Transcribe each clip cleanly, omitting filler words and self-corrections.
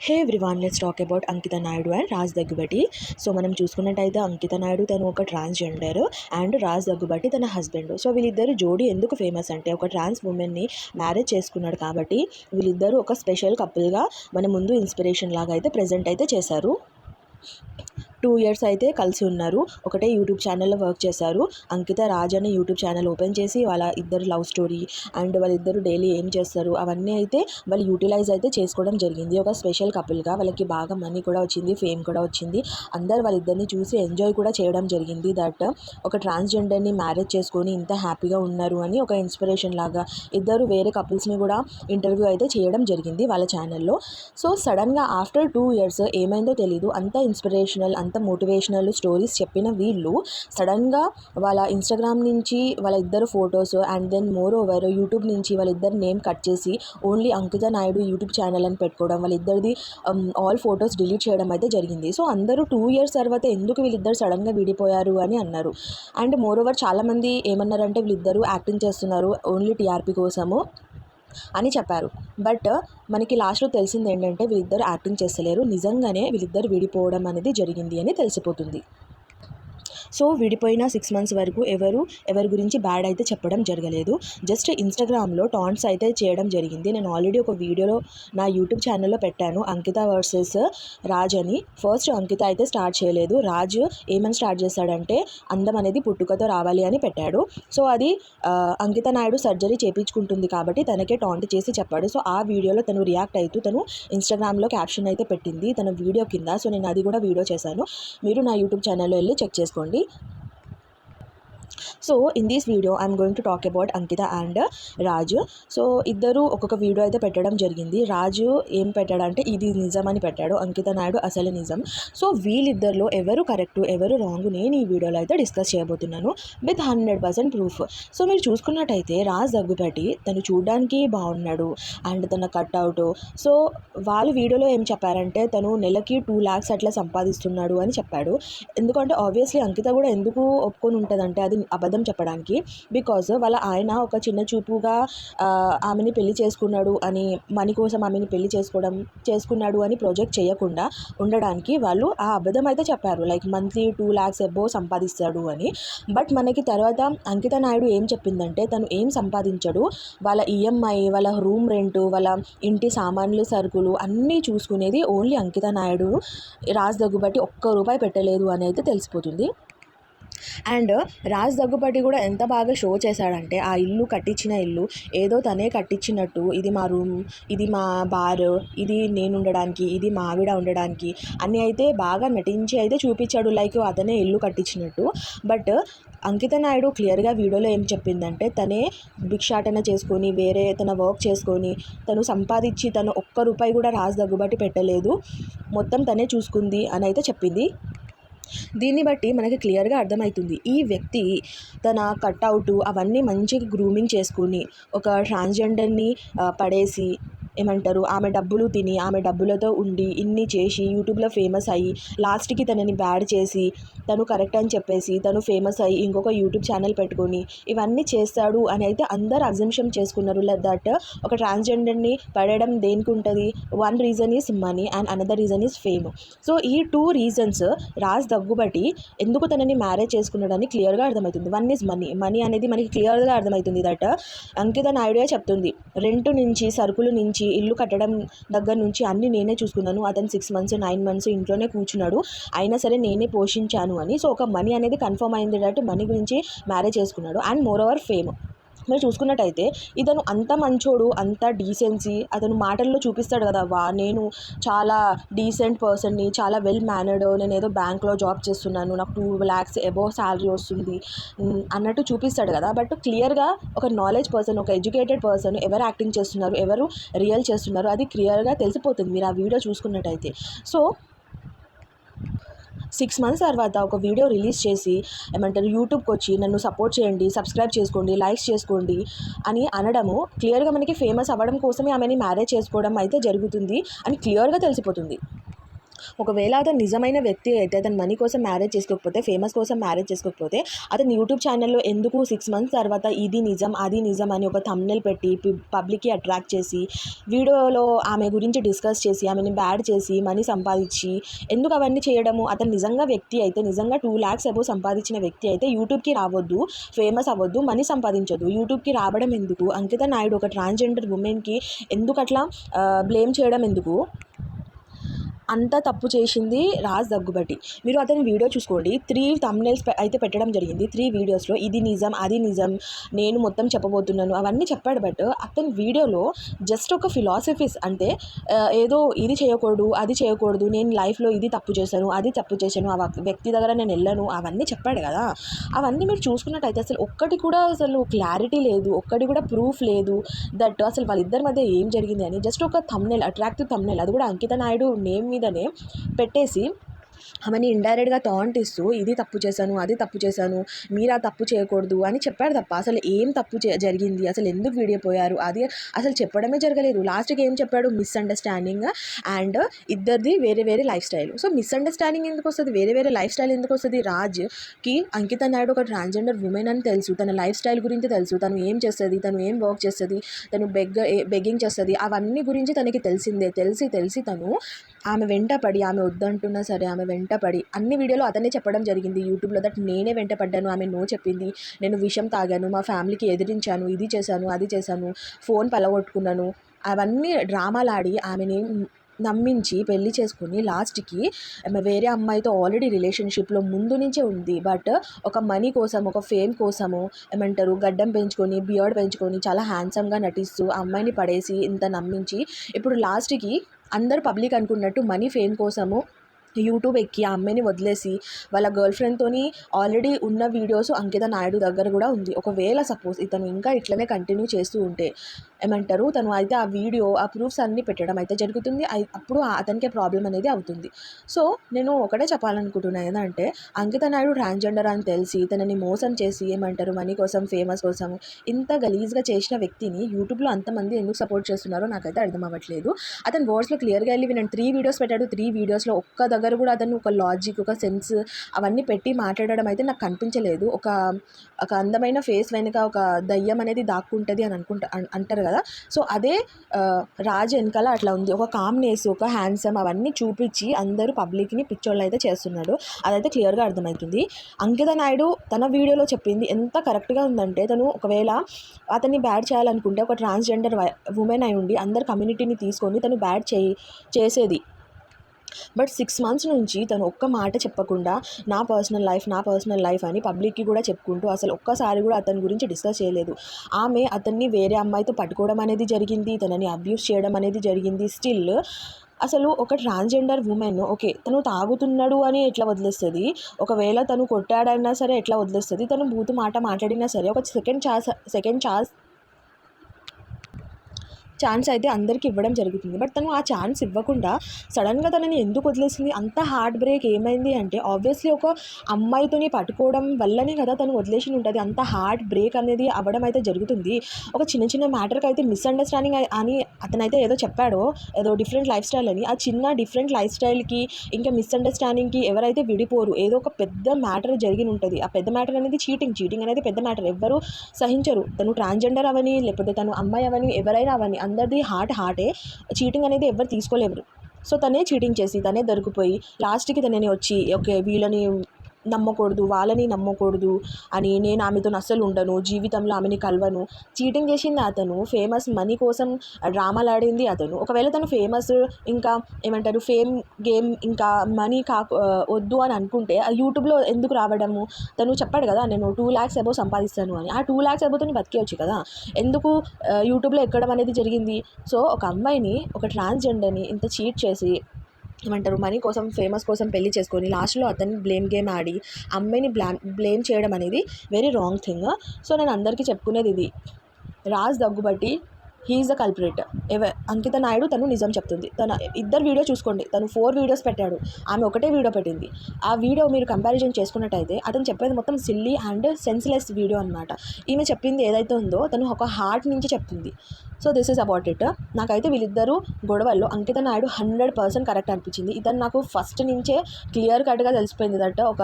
Hey everyone, let's talk about Ankita Naidu and Raj Daggubati. So మనం చూసుకున్నట్టయితే అంకిత నాయుడు తను ఒక ట్రాన్స్జెండర్ అండ్ రాజ్ దగ్గుబటి తన హస్బెండ్. సో వీళ్ళిద్దరు జోడీ ఎందుకు ఫేమస్ అంటే ఒక ట్రాన్స్ ఉమెన్ని మ్యారేజ్ చేసుకున్నాడు కాబట్టి వీళ్ళిద్దరూ ఒక స్పెషల్ కపుల్గా మన ముందు ఇన్స్పిరేషన్ లాగా అయితే ప్రజెంట్ అయితే చేశారు. 2 years అయితే కలిసి ఉన్నారు. ఒకటే యూట్యూబ్ ఛానల్లో వర్క్ చేశారు. అంకిత రాజ్ అనే యూట్యూబ్ ఛానల్ ఓపెన్ చేసి వాళ్ళ ఇద్దరు లవ్ స్టోరీ అండ్ వాళ్ళిద్దరు డైలీ ఏం చేస్తారు అవన్నీ అయితే వాళ్ళు యూటిలైజ్ అయితే చేసుకోవడం జరిగింది. ఒక స్పెషల్ కపుల్గా వాళ్ళకి బాగా మనీ కూడా వచ్చింది, ఫేమ్ కూడా వచ్చింది. అందరు వాళ్ళిద్దరిని చూసి ఎంజాయ్ కూడా చేయడం జరిగింది. దట్ ఒక ట్రాన్స్జెండర్ని మ్యారేజ్ చేసుకొని ఇంత హ్యాపీగా ఉన్నారు అని ఒక ఇన్స్పిరేషన్ లాగా ఇద్దరు వేరే కపుల్స్ని కూడా ఇంటర్వ్యూ అయితే చేయడం జరిగింది వాళ్ళ ఛానల్లో. సో సడన్గా ఆఫ్టర్ 2 years ఏమైందో తెలీదు, అంత ఇన్స్పిరేషనల్ అంత మోటివేషనల్ స్టోరీస్ చెప్పిన వీళ్ళు సడన్గా వాళ్ళ ఇన్స్టాగ్రామ్ నుంచి వాళ్ళ ఇద్దరు photos and then moreover YouTube నుంచి వాళ్ళిద్దరు నేమ్ కట్ చేసి only Ankita Naidu YouTube channel అని పెట్టుకోవడం, వాళ్ళిద్దరిది ఆల్ ఫొటోస్ డిలీట్ చేయడం అయితే జరిగింది. సో అందరూ 2 years తర్వాత ఎందుకు వీళ్ళిద్దరు సడన్గా విడిపోయారు అని అన్నారు. అండ్ మోర్ ఓవర్ చాలామంది ఏమన్నారంటే వీళ్ళిద్దరూ యాక్టింగ్ చేస్తున్నారు ఓన్లీ టీఆర్పీ కోసము అని చెప్పారు. బట్ మనకి లాస్ట్లో తెలిసింది ఏంటంటే వీళ్ళిద్దరు యాక్టింగ్ చేస్తలేరు, నిజంగానే వీళ్ళిద్దరు విడిపోవడం అనేది జరిగింది అని తెలిసిపోతుంది. సో విడిపోయిన 6 months వరకు ఎవరి గురించి బ్యాడ్ అయితే చెప్పడం జరగలేదు. జస్ట్ ఇన్స్టాగ్రామ్లో టాంట్స్ అయితే చేయడం జరిగింది. నేను ఆల్రెడీ ఒక వీడియోలో నా యూట్యూబ్ ఛానల్లో పెట్టాను, అంకిత వర్సెస్ రాజ్ అని. ఫస్ట్ అంకిత అయితే స్టార్ట్ చేయలేదు, రాజ్ ఏమని స్టార్ట్ చేశాడంటే అందం అనేది పుట్టుకతో రావాలి అని పెట్టాడు. సో అది అంకిత నాయుడు సర్జరీ చేయించుకుంటుంది కాబట్టి తనకే టాంట్ చేసి చెప్పాడు. సో ఆ వీడియోలో తను రియాక్ట్ అవుతూ తను ఇన్స్టాగ్రామ్లో క్యాప్షన్ అయితే పెట్టింది తన వీడియో కింద. సో నేను అది కూడా వీడియో చేశాను, మీరు నా యూట్యూబ్ ఛానల్లో వెళ్ళి చెక్ చేసుకోండి. So in this video I'm going to talk about Ankita and Raju. So ఇద్దరు ఒక్కొక్క వీడియో అయితే పెట్టడం జరిగింది. రాజు ఏం పెట్టాడంటే ఇది నిజం అని పెట్టాడు, అంకిత నాయుడు అసలు నిజం. సో వీళ్ళిద్దరిలో ఎవరు కరెక్ట్ ఎవరు రాంగ్ నేను ఈ వీడియోలో అయితే డిస్కస్ చేయబోతున్నాను విత్ 100% ప్రూఫ్. సో మీరు చూసుకున్నట్టయితే రాజ్ దగ్గుబటి తను చూడడానికి బాగున్నాడు అండ్ తన కట్అవుట్. సో వాళ్ళు వీడియోలో ఏం చెప్పారంటే తను నెలకి 2 lakhs అట్లా సంపాదిస్తున్నాడు అని చెప్పాడు. ఎందుకంటే ఆబ్వియస్లీ అంకిత కూడా ఎందుకు ఒప్పుకొని ఉంటుందంటే అది అబద్ధం చెప్పడానికి. బికాజ్ వాళ్ళ ఆయన ఒక చిన్న చూపుగా ఆమెని పెళ్లి చేసుకున్నాడు అని, మనీ కోసం ఆమెని పెళ్లి చేసుకున్నాడు అని ప్రొజెక్ట్ చేయకుండా ఉండడానికి వాళ్ళు ఆ అబద్ధం అయితే చెప్పారు, లైక్ మంత్లీ 2 lakhs అబోవ్ సంపాదిస్తాడు అని. బట్ మనకి తర్వాత అంకిత నాయుడు ఏం చెప్పిందంటే తను ఏం సంపాదించడు, వాళ్ళ ఈఎంఐ వాళ్ళ రూమ్ రెంట్ వాళ్ళ ఇంటి సామాన్లు సరుకులు అన్నీ చూసుకునేది ఓన్లీ అంకిత నాయుడు. రాజ్ దగ్గుబటి ఒక్క రూపాయి పెట్టలేదు అని అయితే తెలిసిపోతుంది. అండ్ రాజ్ దగ్గుబటి కూడా ఎంత బాగా షో చేశాడంటే ఆ ఇల్లు కట్టించిన ఇల్లు ఏదో తనే కట్టించినట్టు, ఇది మా రూమ్, ఇది మా బార్, ఇది నేను ఉండడానికి, ఇది మా ఆవిడ ఉండడానికి అని అయితే బాగా నటించి అయితే చూపించాడు, లైక్ అతనే ఇల్లు కట్టించినట్టు. బట్ అంకిత నాయుడు క్లియర్గా వీడియోలో ఏం చెప్పిందంటే తనే భిక్షాటన చేసుకొని వేరే తన వర్క్ చేసుకొని తను సంపాదించి తను ఒక్క రూపాయి కూడా రాజ్ దగ్గుబటి పెట్టలేదు, మొత్తం తనే చూసుకుంది అని అయితే చెప్పింది. దీన్ని బట్టి మనకి క్లియర్గా అర్థమవుతుంది ఈ వ్యక్తి తన కట్అవుట్ అవన్నీ మంచిగా గ్రూమింగ్ చేసుకుని ఒక ట్రాన్స్జెండర్ని పడేసి ఏమంటారు ఆమె డబ్బులు తిని ఆమె డబ్బులతో ఉండి ఇన్ని చేసి యూట్యూబ్లో ఫేమస్ అయ్యి లాస్ట్కి తనని బ్యాడ్ చేసి తను కరెక్ట్ అని చెప్పేసి తను ఫేమస్ అయ్యి ఇంకొక యూట్యూబ్ ఛానల్ పెట్టుకొని ఇవన్నీ చేస్తాడు అని అయితే అందరు అజంప్షన్ చేసుకున్నారు. దట్ ఒక ట్రాన్స్జెండర్ని పడేయడం దేనికి ఉంటుంది, one reason is money and another reason is fame. So ఈ 2 reasons రాజ్ దగ్గుబటి ఎందుకు తనని మ్యారేజ్ చేసుకున్నాడని క్లియర్గా అర్థమవుతుంది. వన్ ఈజ్ మనీ అనేది మనకి క్లియర్గా అర్థమవుతుంది. దట్ అంకిత నాయుడే చెప్తుంది, రెంట్ నుంచి సరుకుల నుంచి ఇల్లు కట్టడం దగ్గర నుంచి అన్నీ నేనే చూసుకున్నాను, అతను 6 months 9 months ఇంట్లోనే కూర్చున్నాడు అయినా సరే నేనే పోషించాను అని. సో ఒక మనీ అనేది కన్ఫర్మ్ అయింది, దట్ మనీ గురించి మ్యారేజ్ చేసుకున్నాడు. అండ్ మోర్ ఓవర్ ఫేమ్ మీరు చూసుకున్నట్టయితే ఇతను అంత మంచోడు అంత డీసెన్సీ అతను మాటల్లో చూపిస్తాడు కదా, నేను చాలా డీసెంట్ పర్సన్ని, చాలా వెల్ మేనర్డ్, నేను ఏదో బ్యాంక్లో జాబ్ చేస్తున్నాను, నాకు 2 lakhs అబోవ్ శాలరీ వస్తుంది అన్నట్టు చూపిస్తాడు కదా. బట్ క్లియర్గా ఒక నాలెడ్జ్ పర్సన్ ఒక ఎడ్యుకేటెడ్ పర్సన్ ఎవరు యాక్టింగ్ చేస్తున్నారు ఎవరు రియల్ చేస్తున్నారు అది క్లియర్గా తెలిసిపోతుంది మీరు ఆ వీడియో చూసుకున్నట్టయితే. సో 6 months తర్వాత ఒక వీడియో రిలీజ్ చేసి ఏమంటారు యూట్యూబ్కి వచ్చి నన్ను సపోర్ట్ చేయండి, సబ్స్క్రైబ్ చేసుకోండి, లైక్స్ చేసుకోండి అని అనడము క్లియర్గా మనకి ఫేమస్ అవ్వడం కోసమే ఆమెని మ్యారేజ్ చేసుకోవడం అయితే జరుగుతుంది అని క్లియర్గా తెలిసిపోతుంది. ఒకవేళ అతను నిజమైన వ్యక్తి అయితే అతను మనీ కోసం మ్యారేజ్ చేసుకోకపోతే, ఫేమస్ కోసం మ్యారేజ్ చేసుకోకపోతే, అతను యూట్యూబ్ ఛానల్లో ఎందుకు 6 మంత్స్ తర్వాత ఇది నిజం అది నిజం అని ఒక థంబ్నెయిల్ పెట్టి పబ్లిక్కి అట్రాక్ట్ చేసి వీడియోలో ఆమె గురించి డిస్కస్ చేసి ఆమెని బ్యాడ్ చేసి మనీ సంపాదించి ఎందుకు అవన్నీ చేయడము? అతను నిజంగా వ్యక్తి అయితే, నిజంగా 2 lakhs అబోవ్ సంపాదించిన వ్యక్తి అయితే యూట్యూబ్కి రావద్దు, ఫేమస్ అవ్వద్దు, మనీ సంపాదించొద్దు. యూట్యూబ్కి రావడం ఎందుకు? అంకిత నాయుడు ఒక ట్రాన్స్జెండర్ ఉమెన్కి ఎందుకు అట్లా బ్లేమ్ చేయడం ఎందుకు? అంత తప్పు చేసింది రాజ్ దగ్గుబట్టి. మీరు అతని వీడియో చూసుకోండి. 3 థంబ్నెయిల్స్ అయితే పెట్టడం జరిగింది. 3 వీడియోస్లో ఇది నిజం అది నిజం, నేను మొత్తం చెప్పబోతున్నాను అవన్నీ చెప్పాడు. బట్ అతని వీడియోలో జస్ట్ ఒక ఫిలాసఫీస్ అంటే ఏదో ఇది చేయకూడదు అది చేయకూడదు, నేను లైఫ్లో ఇది తప్పు చేశాను అది తప్పు చేశాను, ఆ వ్యక్తి దగ్గర నేను వెళ్ళను అవన్నీ చెప్పాడు కదా. అవన్నీ మీరు చూసుకున్నట్టయితే అసలు ఒక్కటి కూడా అసలు క్లారిటీ లేదు, ఒక్కటి కూడా ప్రూఫ్ లేదు దట్ అసలు వాళ్ళిద్దరి మధ్య ఏం జరిగింది అని. జస్ట్ ఒక థంబ్నెయిల్, అట్రాక్టివ్ థంబ్నెయిల్, అది కూడా అంకిత నాయుడు నేమ్ మీదనే పెట్టేసి ఆమెని ఇండైరెక్ట్గా టాంట్ ఇస్తూ ఇది తప్పు చేశాను అది తప్పు చేశాను, మీరు ఆ తప్పు చేయకూడదు అని చెప్పాడు తప్ప అసలు ఏం తప్పు జరిగింది, అసలు ఎందుకు విడిపోయారు అది అసలు చెప్పడమే జరగలేదు. లాస్ట్కి ఏం చెప్పాడు? మిస్అండర్స్టాండింగ్ అండ్ ఇద్దరిది వేరే వేరే లైఫ్ స్టైల్. సో మిస్అండర్స్టాండింగ్ ఎందుకు వస్తుంది, వేరే వేరే లైఫ్ స్టైల్ ఎందుకు వస్తుంది? రాజ్కి అంకిత నాయుడు ఒక ట్రాన్స్జెండర్ ఉమెన్ అని తెలుసు, తన లైఫ్ స్టైల్ గురించి తెలుసు, తను ఏం చేస్తుంది, తను ఏం వర్క్ చేస్తుంది, తను బెగ్గింగ్ చేస్తుంది, అవన్నీ గురించి తనకి తెలిసిందే. తెలిసి తను ఆమె వెంటపడి, ఆమె వద్దంటున్నా సరే ఆమె వెంటపడి అన్ని వీడియోలో అతనే చెప్పడం జరిగింది యూట్యూబ్లో దట్ నేనే వెంటపడ్డాను, ఆమె నో చెప్పింది, నేను విషం తాగాను, మా ఫ్యామిలీకి ఎదిరించాను, ఇది చేశాను అది చేశాను, ఫోన్ పలగొట్టుకున్నాను, అవన్నీ డ్రామాలాడి ఆమెని నమ్మించి పెళ్లి చేసుకుని లాస్ట్కి వేరే అమ్మాయితో ఆల్రెడీ రిలేషన్షిప్లో ముందు నుంచే ఉంది. బట్ ఒక మనీ కోసం, ఒక ఫేమ్ కోసము ఏమంటారు గడ్డం పెంచుకొని బియర్డ్ పెంచుకొని చాలా హ్యాండ్సమ్గా నటిస్తూ ఆ అమ్మాయిని పడేసి ఇంత నమ్మించి ఇప్పుడు లాస్ట్కి అందరు పబ్లిక్ అనుకున్నట్టు మనీ ఫేమ్ కోసము యూట్యూబ్ ఎక్కి ఆ అమ్మాయిని వదిలేసి వాళ్ళ గర్ల్ ఫ్రెండ్తోని ఆల్రెడీ ఉన్న వీడియోస్ అంకిత నాయుడు దగ్గర కూడా ఉంది. ఒకవేళ సపోజ్ ఇతను ఇంకా ఇట్లనే కంటిన్యూ చేస్తూ ఉంటే ఏమంటారు తను అయితే ఆ వీడియో ఆ ప్రూఫ్స్ అన్నీ పెట్టడం అయితే జరుగుతుంది. అప్పుడు అతనికే ప్రాబ్లం అనేది అవుతుంది. సో నేను ఒకటే చెప్పాలనుకుంటున్నాను ఏంటంటే అంకిత నాయుడు ట్రాన్స్జెండర్ అని తెలిసి తనని మోసం చేసి ఏమంటారు మనీ కోసం ఫేమస్ కోసం ఇంత గలీజ్గా చేసిన వ్యక్తిని యూట్యూబ్లో అంతమంది ఎందుకు సపోర్ట్ చేస్తున్నారో నాకైతే అర్థం అవ్వట్లేదు. అతని వర్డ్స్లో క్లియర్గా వెళ్ళి నేను 3 వీడియోస్ పెట్టాడు. 3 వీడియోస్లో ఒక్క దగ్గర కూడా అతను ఒక లాజిక్ ఒక సెన్స్ అవన్నీ పెట్టి మాట్లాడడం అయితే నాకు కనిపించలేదు. ఒక అందమైన ఫేస్ వెనుక ఒక దయ్యం అనేది దాక్కుంటుంది అని అంటారు కదా. సో అదే రాజు వెనకాల అట్లా ఉంది. ఒక కామ్నెస్ ఒక హ్యాండ్సమ్ అవన్నీ చూపించి అందరూ పబ్లిక్ని పిచ్చోళ్ళు అయితే చేస్తున్నాడు. అదైతే క్లియర్గా అర్థమవుతుంది. అంకిత నాయుడు తన వీడియోలో చెప్పింది ఎంత కరెక్ట్గా ఉందంటే తను ఒకవేళ అతన్ని బ్యాడ్ చేయాలనుకుంటే ఒక ట్రాన్స్జెండర్ ఉమెన్ అయి ఉండి అందరు కమ్యూనిటీని తీసుకొని తను బ్యాడ్ చేసేది. బట్ 6 months నుంచి తను ఒక్క మాట చెప్పకుండా నా పర్సనల్ లైఫ్ అని పబ్లిక్కి కూడా చెప్పుకుంటూ అసలు ఒక్కసారి కూడా అతని గురించి డిస్కస్ చేయలేదు. ఆమె అతన్ని వేరే అమ్మాయితో పట్టుకోవడం అనేది జరిగింది, తనని అబ్యూస్ చేయడం అనేది జరిగింది. స్టిల్ అసలు ఒక ట్రాన్స్జెండర్ ఉమెన్ ఓకే తను తాగుతున్నాడు అని ఎట్లా వదిలేస్తుంది, ఒకవేళ తను కొట్టాడైనా సరే ఎట్లా వదిలేస్తుంది, తను బూతు మాట మాట్లాడినా సరే ఒక సెకండ్ ఛాన్స్ అయితే అందరికీ ఇవ్వడం జరుగుతుంది. బట్ తను ఆ ఛాన్స్ ఇవ్వకుండా సడన్గా తనని ఎందుకు వదిలేసింది? అంత హార్ట్ బ్రేక్ ఏమైంది అంటే ఆబ్వియస్లీ ఒక అమ్మాయితోని పట్టుకోవడం వల్లనే కదా తను వదిలేసి ఉంటుంది. అంత హార్ట్ బ్రేక్ అనేది అవ్వడం అయితే జరుగుతుంది. ఒక చిన్న మ్యాటర్కి అయితే మిస్అండర్స్టాండింగ్ అని అతనైతే ఏదో చెప్పాడో ఏదో డిఫరెంట్ లైఫ్ స్టైల్ అని, ఆ చిన్న డిఫరెంట్ లైఫ్ స్టైల్కి ఇంకా మిస్అండర్స్టాండింగ్కి ఎవరైతే విడిపోరు ఏదో ఒక పెద్ద మ్యాటర్ జరిగి ఉంటుంది. ఆ పెద్ద మ్యాటర్ అనేది చీటింగ్ అనేది పెద్ద మ్యాటర్, ఎవ్వరు సహించరు. తను ట్రాన్స్జెండర్ అవని లేకపోతే తను అమ్మాయి అవని ఎవరైనా అవని అందరిది హార్టే, చీటింగ్ అనేది ఎవరు తీసుకోలేరు. సో తనే చీటింగ్ చేసి తనే దొరికిపోయి లాస్ట్కి తనని వచ్చి ఓకే వీళ్ళని నమ్మకూడదు వాళ్ళని నమ్మకూడదు అని నేను ఆమెతో అస్సలు ఉండను, జీవితంలో ఆమెని కలవను. చీటింగ్ చేసింది అతను, ఫేమస్ మనీ కోసం డ్రామాలు ఆడింది అతను. ఒకవేళ తను ఫేమస్ ఇంకా ఏమంటారు ఫేమ్ గేమ్ ఇంకా మనీ వద్దు అని అనుకుంటే ఆ యూట్యూబ్లో ఎందుకు రావడము? తను చెప్పాడు కదా నేను 2 lakhs అబోవ్ సంపాదిస్తాను అని. ఆ 2 lakhs అబోవ్తో బతికేయచ్చు కదా, ఎందుకు యూట్యూబ్లో ఎక్కడం అనేది జరిగింది? సో ఒక అమ్మాయిని ఒక ట్రాన్స్జెండర్ని ఇంత చీట్ చేసి ఏమంటారు మనీ కోసం ఫేమస్ కోసం పెళ్లి చేసుకొని లాస్ట్లో అతన్ని బ్లేమ్ గేమ్ ఆడి అమ్మాయిని బ్లేమ్ చేయడం అనేది వెరీ రాంగ్ థింగ్. సో నేను అందరికీ చెప్పుకునేది ఇది, రాజ్ దగ్గుబట్టి హీఈస్ ద కల్ప్రిట్. అంకిత నాయుడు తను నిజం చెప్తుంది. తన ఇద్దరు వీడియో చూసుకోండి, తను 4 వీడియోస్ పెట్టాడు, ఆమె ఒకటే వీడియో పెట్టింది. ఆ వీడియో మీరు కంపారిజన్ చేసుకున్నట్టయితే అతను చెప్పేది మొత్తం సిల్లీ అండ్ సెన్స్లెస్ వీడియో అనమాట. ఈమె చెప్పింది ఏదైతే ఉందో తను ఒక హార్ట్ నుంచి చెప్తుంది. So this is about it. నాకైతే వీళ్ళిద్దరూ గొడవల్లో అంకిత నాయుడు 100% కరెక్ట్ అనిపించింది. ఇతను నాకు ఫస్ట్ నుంచే క్లియర్ కట్గా తెలిసిపోయింది దట్ ఒక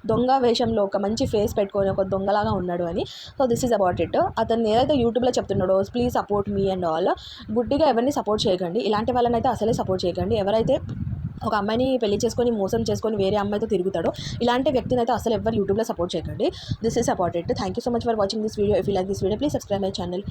దొంగ వేషంలో ఒక మంచి ఫేస్ పెట్టుకొని ఒక దొంగలాగా ఉన్నాడు అని. So this is about it. అతను ఏదైతే యూట్యూబ్లో చెప్తున్నాడో please support me and all, గుడ్డిగా ఎవరిని సపోర్ట్ చేయకండి. ఇలాంటి వాళ్ళని అయితే అసలే సపోర్ట్ చేయకండి. ఎవరైతే ఒక అమ్మాయిని పెళ్లి చేసుకొని మోసం చేసుకొని వేరే అమ్మాయితో తిరుగుతాడో ఇలాంటి వ్యక్తిని అయితే అసలు ఎవరు యూట్యూబ్లో సపోర్ట్ చేయకండి. This is about it. Thank you so much for watching this video. If you like this video please subscribe my channel.